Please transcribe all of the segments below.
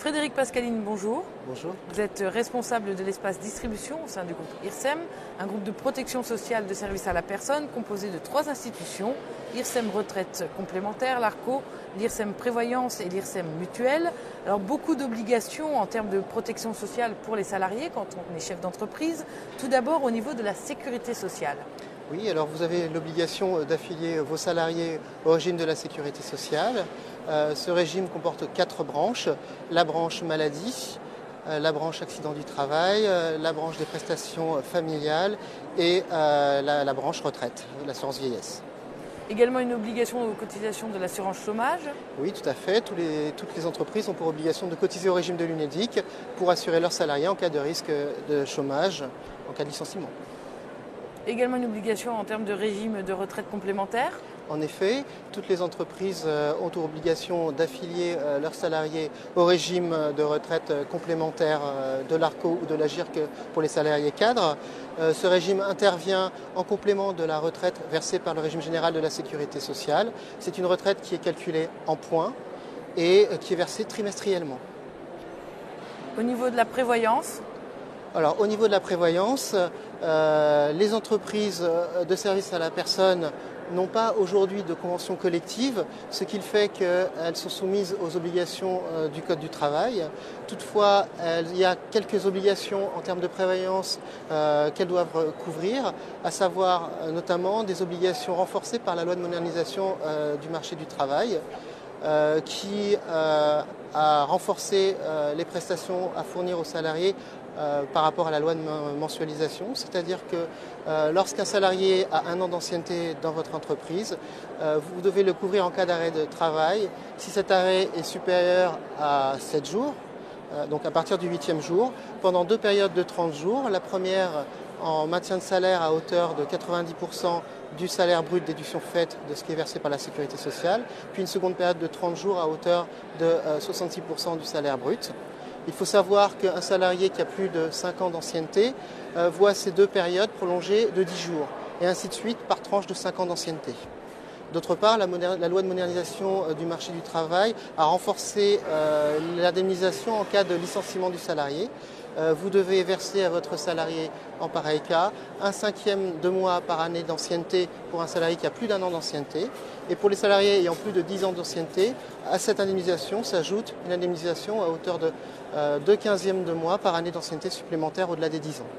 Frédéric Pascaline, bonjour. Bonjour. Vous êtes responsable de l'espace distribution au sein du groupe IRSEM, un groupe de protection sociale de services à la personne composé de 3 institutions, IRSEM Retraite Complémentaire, l'ARCO, l'IRSEM Prévoyance et l'IRSEM Mutuelle. Alors beaucoup d'obligations en termes de protection sociale pour les salariés quand on est chef d'entreprise. Tout d'abord au niveau de la sécurité sociale. Oui, alors vous avez l'obligation d'affilier vos salariés au régime de la sécurité sociale. Ce régime comporte 4 branches. La branche maladie, la branche accident du travail, la branche des prestations familiales et la branche retraite, l'assurance vieillesse. Également une obligation de cotisation de l'assurance chômage. Oui, tout à fait. Toutes les entreprises ont pour obligation de cotiser au régime de l'UNEDIC pour assurer leurs salariés en cas de risque de chômage, en cas de licenciement. Également une obligation en termes de régime de retraite complémentaire. En effet, toutes les entreprises ont pour obligation d'affilier leurs salariés au régime de retraite complémentaire de l'ARCO ou de la GIRC pour les salariés cadres. Ce régime intervient en complément de la retraite versée par le régime général de la sécurité sociale. C'est une retraite qui est calculée en points et qui est versée trimestriellement. Au niveau de la prévoyance. Alors, au niveau de la prévoyance, les entreprises de services à la personne n'ont pas aujourd'hui de convention collective, ce qui fait qu'elles sont soumises aux obligations du Code du travail. Toutefois, il y a quelques obligations en termes de prévoyance qu'elles doivent couvrir, à savoir notamment des obligations renforcées par la loi de modernisation du marché du travail, qui a renforcé les prestations à fournir aux salariés par rapport à la loi de mensualisation, c'est-à-dire que lorsqu'un salarié a 1 an d'ancienneté dans votre entreprise, vous devez le couvrir en cas d'arrêt de travail. Si cet arrêt est supérieur à 7 jours, donc à partir du 8e jour, pendant 2 périodes de 30 jours, la première en maintien de salaire à hauteur de 90% du salaire brut déduction faite de ce qui est versé par la sécurité sociale, puis une seconde période de 30 jours à hauteur de 66% du salaire brut. Il faut savoir qu'un salarié qui a plus de 5 ans d'ancienneté voit ces 2 périodes prolongées de 10 jours, et ainsi de suite par tranche de 5 ans d'ancienneté. D'autre part, la loi de modernisation du marché du travail a renforcé l'indemnisation en cas de licenciement du salarié. Vous devez verser à votre salarié en pareil cas 1/5 de mois par année d'ancienneté pour un salarié qui a plus d'1 an d'ancienneté. Et pour les salariés ayant plus de 10 ans d'ancienneté, à cette indemnisation s'ajoute une indemnisation à hauteur de 2/15 de mois par année d'ancienneté supplémentaire au-delà des 10 ans.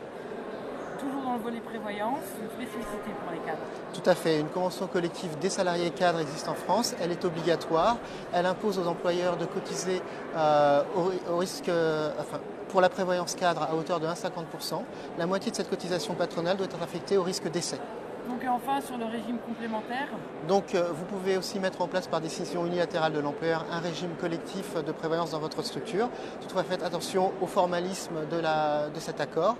Toujours dans le volet prévoyance, une spécificité pour les cadres. Tout à fait. Une convention collective des salariés cadres existe en France. Elle est obligatoire. Elle impose aux employeurs de cotiser au risque, pour la prévoyance cadre à hauteur de 1,50%. La moitié de cette cotisation patronale doit être affectée au risque d'essai. Donc enfin sur le régime complémentaire. Donc vous pouvez aussi mettre en place par décision unilatérale de l'employeur un régime collectif de prévoyance dans votre structure. Toutefois, faites attention au formalisme de cet accord.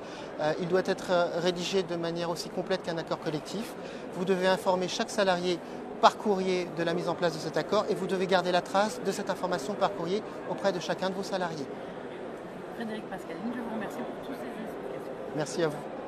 Il doit être rédigé de manière aussi complète qu'un accord collectif. Vous devez informer chaque salarié par courrier de la mise en place de cet accord et vous devez garder la trace de cette information par courrier auprès de chacun de vos salariés. Frédéric Pascaline, je vous remercie pour toutes ces explications. Merci à vous.